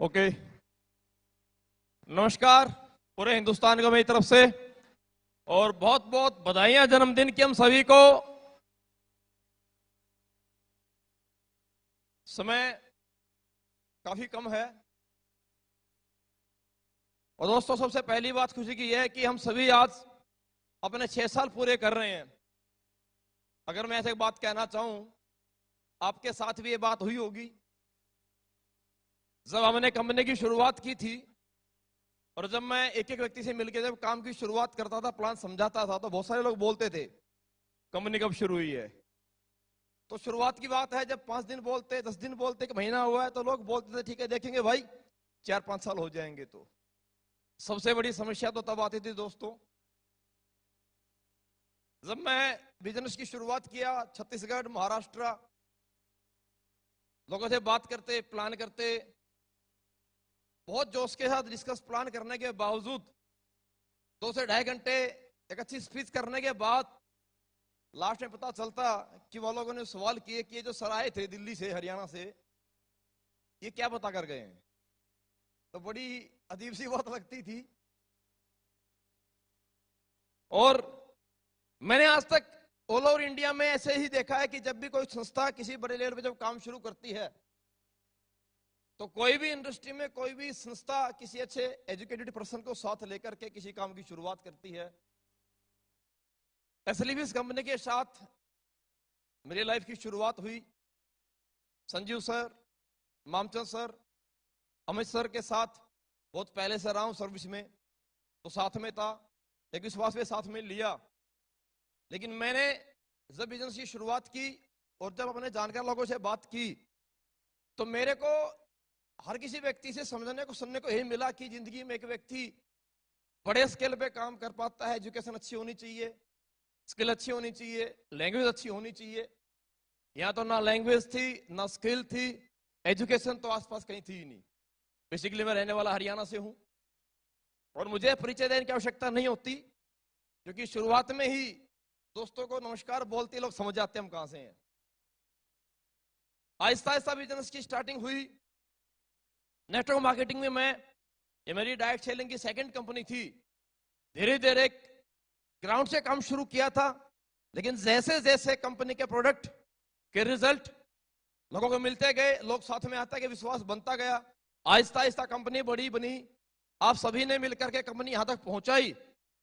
Okay, नमस्कार पूरे हिंदुस्तान को मेरी तरफ से और बहुत बहुत बधाइयां जन्मदिन की हम सभी को। समय काफी कम है और दोस्तों सबसे पहली बात खुशी की यह है कि हम सभी आज अपने 6 साल पूरे कर रहे हैं। अगर मैं ऐसे एक बात कहना चाहूं, आपके साथ भी ये बात हुई होगी। जब हमने कंपनी की शुरुआत की थी और जब मैं एक एक व्यक्ति से मिलकर जब काम की शुरुआत करता था, प्लान समझाता था, तो बहुत सारे लोग बोलते थे कंपनी कब शुरू हुई है। तो शुरुआत की बात है, जब 5 दिन बोलते, 10 दिन बोलते, एक महीना हुआ है, तो लोग बोलते थे ठीक है देखेंगे भाई 4-5 साल हो जाएंगे। तो सबसे बड़ी समस्या तो तब आती थी दोस्तों, जब मैं बिजनेस की शुरुआत किया। छत्तीसगढ़, महाराष्ट्र, लोगों से बात करते, प्लान करते, बहुत जोश के साथ डिस्कस प्लान करने के बावजूद 2 से ढाई घंटे एक अच्छी स्पीच करने के बाद लास्ट में पता चलता कि वो लोगों ने सवाल किए कि ये जो सर आए थे दिल्ली से, हरियाणा से, ये क्या बता कर गए हैं। तो बड़ी अजीब सी बात लगती थी। और मैंने आज तक ऑल ओवर इंडिया में ऐसे ही देखा है कि जब भी कोई संस्था किसी बड़े लेवल पे जब काम शुरू करती है, तो कोई भी इंडस्ट्री में कोई भी संस्था किसी अच्छे एजुकेटेड पर्सन को साथ लेकर के किसी काम की शुरुआत करती है। एसएलवी कंपनी के साथ मेरी लाइफ की शुरुआत हुई। Sanjeev sir, Mamchand sir, Amit sir के साथ बहुत पहले से रहा हूं सर्विस में, तो साथ में था, एक विश्वास में साथ में लिया। लेकिन मैंने जब बिजनेस की शुरुआत की और जब अपने जानकार लोगों से बात की, तो मेरे को हर किसी व्यक्ति से समझने को, सुनने को यही मिला कि जिंदगी में एक व्यक्ति बड़े स्केल पे काम कर पाता है, एजुकेशन अच्छी होनी चाहिए, स्किल अच्छी होनी चाहिए, लैंग्वेज अच्छी होनी चाहिए। यहाँ तो ना लैंग्वेज थी, ना स्किल थी, एजुकेशन तो आसपास कहीं थी ही नहीं। बेसिकली मैं रहने वाला हरियाणा से हूं और मुझे परिचय देने की आवश्यकता नहीं होती, क्योंकि शुरुआत में ही दोस्तों को नमस्कार बोलते लोग समझ जाते हैं हम कहां से हैं। आहिस्ता आहिस्ता बिजनेस की स्टार्टिंग हुई। नेटवर्क मार्केटिंग में ये मेरी डायरेक्ट सेलिंग की सेकंड कंपनी थी। धीरे धीरे ग्राउंड से काम शुरू किया था, लेकिन जैसे जैसे कंपनी के प्रोडक्ट के रिजल्ट लोगों को मिलते गए, लोग साथ में आता गया, विश्वास बनता गया, आहिस्ता आहिस्ता कंपनी बड़ी बनी। आप सभी ने मिलकर के कंपनी यहां तक पहुंचाई।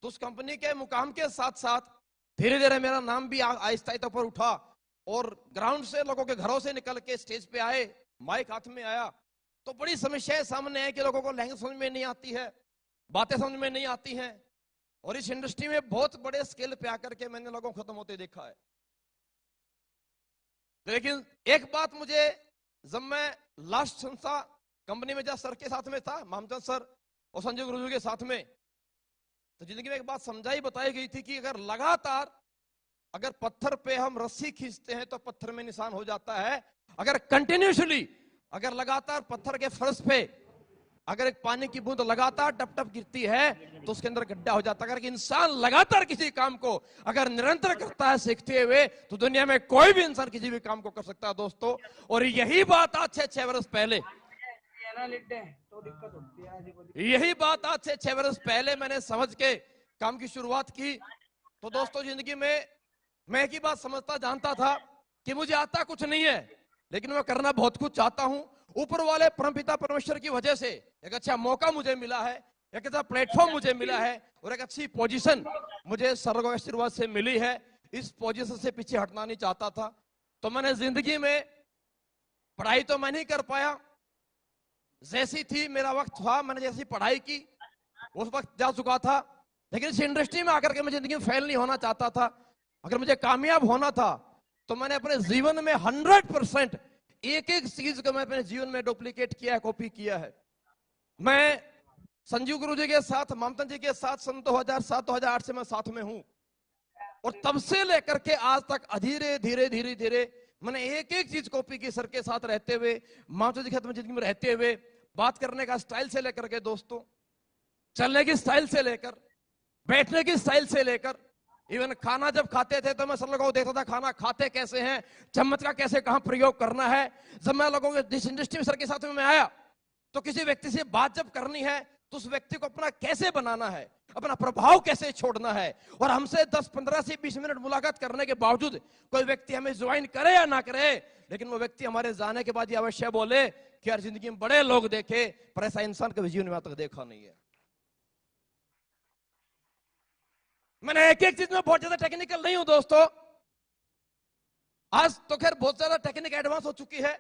तो उस कंपनी के मुकाम के साथ साथ धीरे धीरे मेरा नाम भी आहिस्ता आहिस्ता ऊपर उठा और ग्राउंड से लोगों के घरों से निकल के स्टेज पे आए, माइक हाथ में आया। तो बड़ी समस्याएं सामने है कि लोगों को लैंग्वेज समझ में नहीं आती है, बातें समझ में नहीं आती हैं, और इस इंडस्ट्री में बहुत बड़े स्केल पे आकर के मैंने लोगों को खत्म होते देखा है। लेकिन एक बात मुझे, जब मैं लास्ट संस्था कंपनी में जब सर के साथ में था, मामचंद सर और संजय गुरुजी के साथ में, तो जिंदगी में एक बात समझाई बताई गई थी कि अगर लगातार अगर पत्थर पे हम रस्सी खींचते हैं तो पत्थर में निशान हो जाता है। अगर कंटिन्यूसली, अगर लगातार पत्थर के फर्श पे अगर एक पानी की बूंद लगातार टप टप गिरती है तो उसके अंदर गड्ढा हो जाता है। अगर इंसान लगातार किसी काम को अगर निरंतर करता है सीखते हुए, तो दुनिया में कोई भी इंसान किसी भी काम को कर सकता है दोस्तों। और यही बात आज से 6 वर्ष पहले, यही बात आज से 6 वर्ष पहले मैंने समझ के काम की शुरुआत की। तो दोस्तों जिंदगी में मैं एक ही बात समझता जानता था कि मुझे आता कुछ नहीं है, लेकिन मैं करना बहुत कुछ चाहता हूं। ऊपर वाले परमपिता परमेश्वर की वजह से एक अच्छा मौका मुझे मिला है, एक अच्छा प्लेटफॉर्म मुझे मिला है और एक अच्छी पोजीशन मुझे सर्वों के आशीर्वाद से मिली है। इस पोजीशन से पीछे हटना नहीं चाहता था। तो मैंने जिंदगी में पढ़ाई तो मैं नहीं कर पाया, जैसी थी मेरा वक्त था, मैंने जैसी पढ़ाई की उस वक्त जा चुका था। लेकिन इस इंडस्ट्री में आकर के मैं जिंदगी में फेल नहीं होना चाहता था। अगर मुझे कामयाब होना था तो मैंने अपने जीवन में 100% एक एक चीज को मैं अपने जीवन में डुप्लीकेट किया है, कॉपी किया है। मैं संजीव गुरु जी के साथ, मामचंद जी के साथ सन 2007-2008 से मैं साथ में हूं और तब से लेकर के आज तक धीरे धीरे धीरे धीरे मैंने एक एक चीज कॉपी की, सर के साथ रहते हुए, मामचंद जी के साथ जिंदगी में रहते हुए, बात करने का स्टाइल से लेकर के दोस्तों, चलने की स्टाइल से लेकर, बैठने की स्टाइल से लेकर, इवन खाना जब खाते थे तो मैं सब लोगों को देखता था खाना खाते कैसे हैं, चम्मच का कैसे कहां प्रयोग करना है। जब मैं लोगों के जिस इंडस्ट्री में सर के साथ में मैं आया तो किसी व्यक्ति से बात जब करनी है तो उस व्यक्ति को अपना कैसे बनाना है, अपना प्रभाव कैसे छोड़ना है। और हमसे 10, 15 से 20 मिनट मुलाकात करने के बावजूद कोई व्यक्ति हमें ज्वाइन करे या ना करे, लेकिन वो व्यक्ति हमारे जाने के बाद ये अवश्य बोले कि यार जिंदगी में बड़े लोग देखे पर ऐसा इंसान कभी जीवन में आज तक देखा नहीं है। मैंने एक एक चीज में बहुत ज्यादा टेक्निकल नहीं हूं दोस्तों, आज तो खैर बहुत ज्यादा टेक्निक एडवांस हो चुकी है।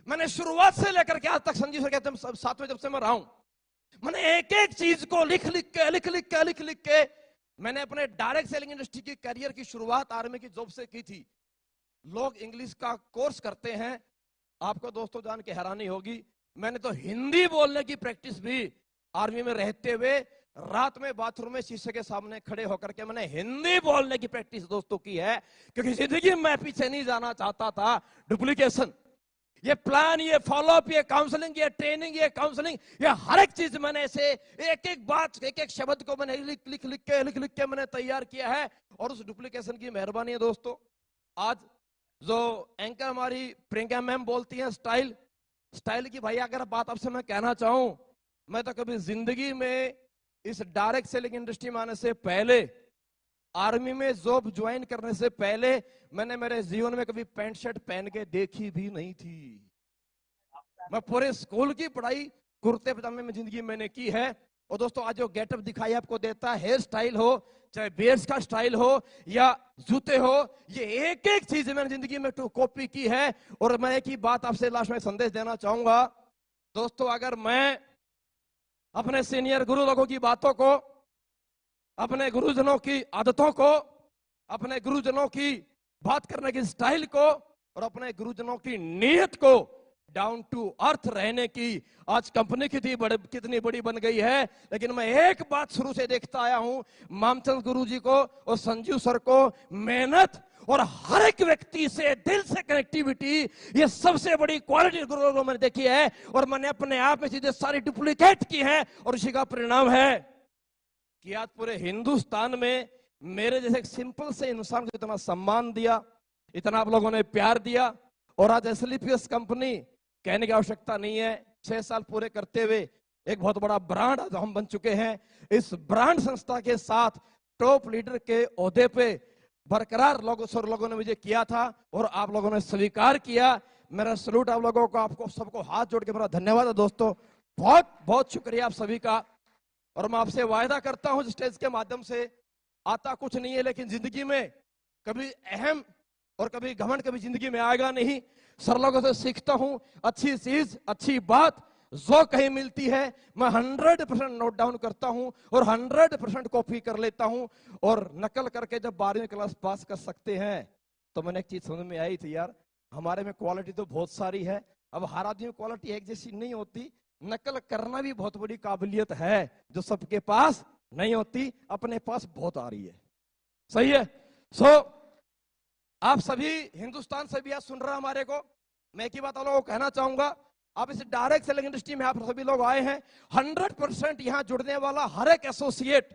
मैंने शुरुआत से लेकर के आज तक संजीव सर कहते हैं साथ में जब से मैं रहा हूं, मैंने एक एक चीज को लिख लिख के मैंने अपने डायरेक्ट सेलिंग इंडस्ट्री की करियर की शुरुआत आर्मी की जॉब से की थी। लोग इंग्लिश का कोर्स करते हैं, आपको दोस्तों जान के हैरानी होगी, मैंने तो हिंदी बोलने की प्रैक्टिस भी आर्मी में रहते हुए रात में बाथरूम में शीशे के सामने खड़े होकर के मैंने हिंदी बोलने की प्रैक्टिस दोस्तों की है, क्योंकि जिंदगी में मैं पीछे नहीं जाना चाहता था। डुप्लीकेशन, ये प्लान, ये फॉलोअप, ये काउंसलिंग, ये ट्रेनिंग, ये काउंसलिंग, ये हर एक चीज मैंने ऐसे एक एक बात, एक एक शब्द को मैंने लिख के मैंने तैयार किया है। और उस डुप्लीकेशन की मेहरबानी है दोस्तों। आज जो एंकर हमारी प्रियंका मैम बोलती है स्टाइल की, भाई अगर बात आपसे मैं कहना चाहूं, मैं तो कभी जिंदगी में इस डायरेक्ट सेलिंग इंडस्ट्री में आने से पहले, आर्मी में जॉब ज्वाइन करने से पहले, मैंने मेरे जीवन में कभी पैंट शर्ट पहन के देखी भी नहीं थी। मैं पूरे स्कूल की पढ़ाई कुर्ते पजामे में जिंदगी मैंने की है। और दोस्तों आज जो गेटअप दिखाई आपको देता है, हेयर स्टाइल हो, चाहे बेयर्स का स्टाइल हो या जूते हो, ये एक एक चीज मैंने जिंदगी में कॉपी की है। और मैं एक ही बात आपसे लास्ट में संदेश देना चाहूंगा दोस्तों, अगर मैं अपने सीनियर गुरु लोगों की बातों को, अपने गुरुजनों की आदतों को, अपने गुरुजनों की बात करने की स्टाइल को और अपने गुरुजनों की नीयत को, डाउन टू अर्थ रहने की आज कंपनी कितनी बड़ी बन गई है। लेकिन मैं एक बात शुरू से देखता आया हूं, मामचंद गुरु जी को और संजीव सर को, मेहनत और हर एक व्यक्ति से दिल से कनेक्टिविटी, ये सबसे बड़ी क्वालिटी गुरु लोगों मैंने देखी है। और मैंने अपने आप में चीजें सारी डुप्लीकेट की है और उसी का परिणाम है कि आज पूरे हिंदुस्तान में मेरे जैसे एक सिंपल से इंसान को इतना सम्मान दिया, इतना आप लोगों ने प्यार दिया। और आज एसएलपीएस कंपनी, कहने की आवश्यकता नहीं है, 6 साल पूरे करते हुए एक बहुत बड़ा ब्रांड आज हम बन चुके हैं। इस ब्रांड संस्था के साथ टॉप लीडर के ओहदे पे बरकरार लोगों ने मुझे किया था और आप लोगों ने स्वीकार किया। मेरा सलूट आप लोगों को, आपको सबको हाथ जोड़ के मेरा धन्यवाद है दोस्तों, बहुत बहुत शुक्रिया आप सभी का। और मैं आपसे वायदा करता हूं स्टेज के माध्यम से, आता कुछ नहीं है लेकिन जिंदगी में कभी अहम और कभी घमंड कभी जिंदगी में आएगा नहीं। सर लोगों से सीखता हूं, अच्छी चीज, अच्छी बात जो कहीं मिलती है मैं 100% नोट डाउन करता हूं और 100% कॉपी कर लेता हूं। और नकल करके जब 12वीं क्लास पास कर सकते हैं तो मैंने एक चीज समझ में आई थी, यार हमारे में क्वालिटी तो बहुत सारी है, अब हर आदमी में क्वालिटी एक जैसी नहीं होती। नकल करना भी बहुत बड़ी काबिलियत है जो सबके पास नहीं होती, अपने पास बहुत आ रही है। सही है। आप सभी हिंदुस्तान से भी आज सुन रहे हमारे को, मैं एक ही बात आप लोगों को कहना चाहूंगा, आप इस डायरेक्ट सेलिंग इंडस्ट्री में आप सभी लोग आए हैं, 100% यहां जुड़ने वाला हर एक एसोसिएट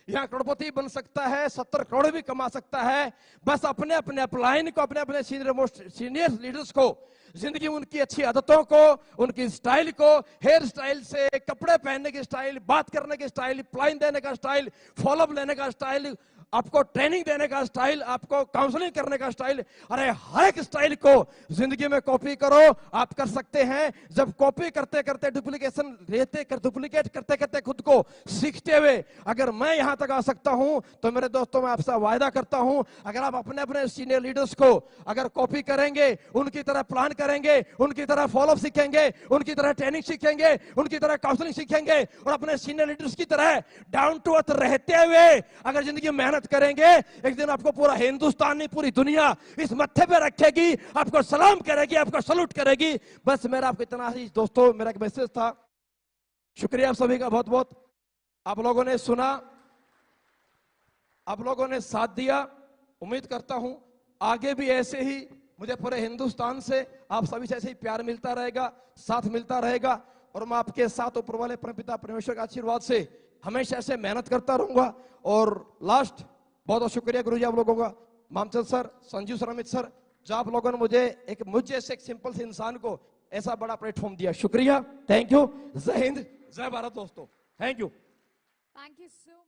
यहां करोड़पति बन सकता है, 70 करोड़ भी कमा सकता है। बस अपने अपने अपलाइन को, अपने अपने सीनियर लीडर्स को, जिंदगी में उनकी अच्छी आदतों को, उनकी स्टाइल को, हेयर स्टाइल से कपड़े पहनने की स्टाइल, बात करने की स्टाइल, प्लाइन देने का स्टाइल, फॉलोअप लेने का स्टाइल, आपको ट्रेनिंग देने का स्टाइल, आपको काउंसलिंग करने का स्टाइल, अरे हर एक स्टाइल को जिंदगी में कॉपी करो, आप कर सकते हैं। जब कॉपी करते करते डुप्लीकेट करते करते खुद को सीखते हुए अगर मैं यहां तक आ सकता हूं तो मेरे दोस्तों मैं आपसे वायदा करता हूं, अगर आप अपने अपने सीनियर लीडर्स को अगर कॉपी करेंगे, उनकी तरह प्लान करेंगे, उनकी तरह फॉलोअप सीखेंगे, उनकी तरह ट्रेनिंग सीखेंगे, उनकी तरह काउंसलिंग सीखेंगे और अपने सीनियर लीडर्स की तरह डाउन टू अर्थ रहते हुए अगर जिंदगी में करेंगे, एक दिन आपको पूरा हिंदुस्तान नहीं पूरी दुनिया इस मत्थे पे रखेगी, आपको सलाम करेगी, आपको सलूट करेगी। बस मेरा आपको इतना ही दोस्तों, मेरा एक मैसेज था। शुक्रिया आप सभी का बहुत बहुत, आप लोगों ने सुना, आप लोगों ने साथ दिया। उम्मीद करता हूं आगे भी ऐसे ही मुझे पूरे हिंदुस्तान से आप सभी से ऐसे ही प्यार मिलता रहेगा, साथ मिलता रहेगा और मैं आपके साथ ऊपर वाले परमपिता परमेश्वर के आशीर्वाद से हमेशा ऐसे मेहनत करता रहूंगा। और लास्ट बहुत बहुत शुक्रिया गुरुजी आप लोगों का, Mamchand sir, Sanjeev sir, Amit sir, जो आप लोगों ने मुझे से एक सिंपल से इंसान को ऐसा बड़ा प्लेटफॉर्म दिया। शुक्रिया, थैंक यू, जय हिंद, जय भारत दोस्तों, thank you. Thank you so much.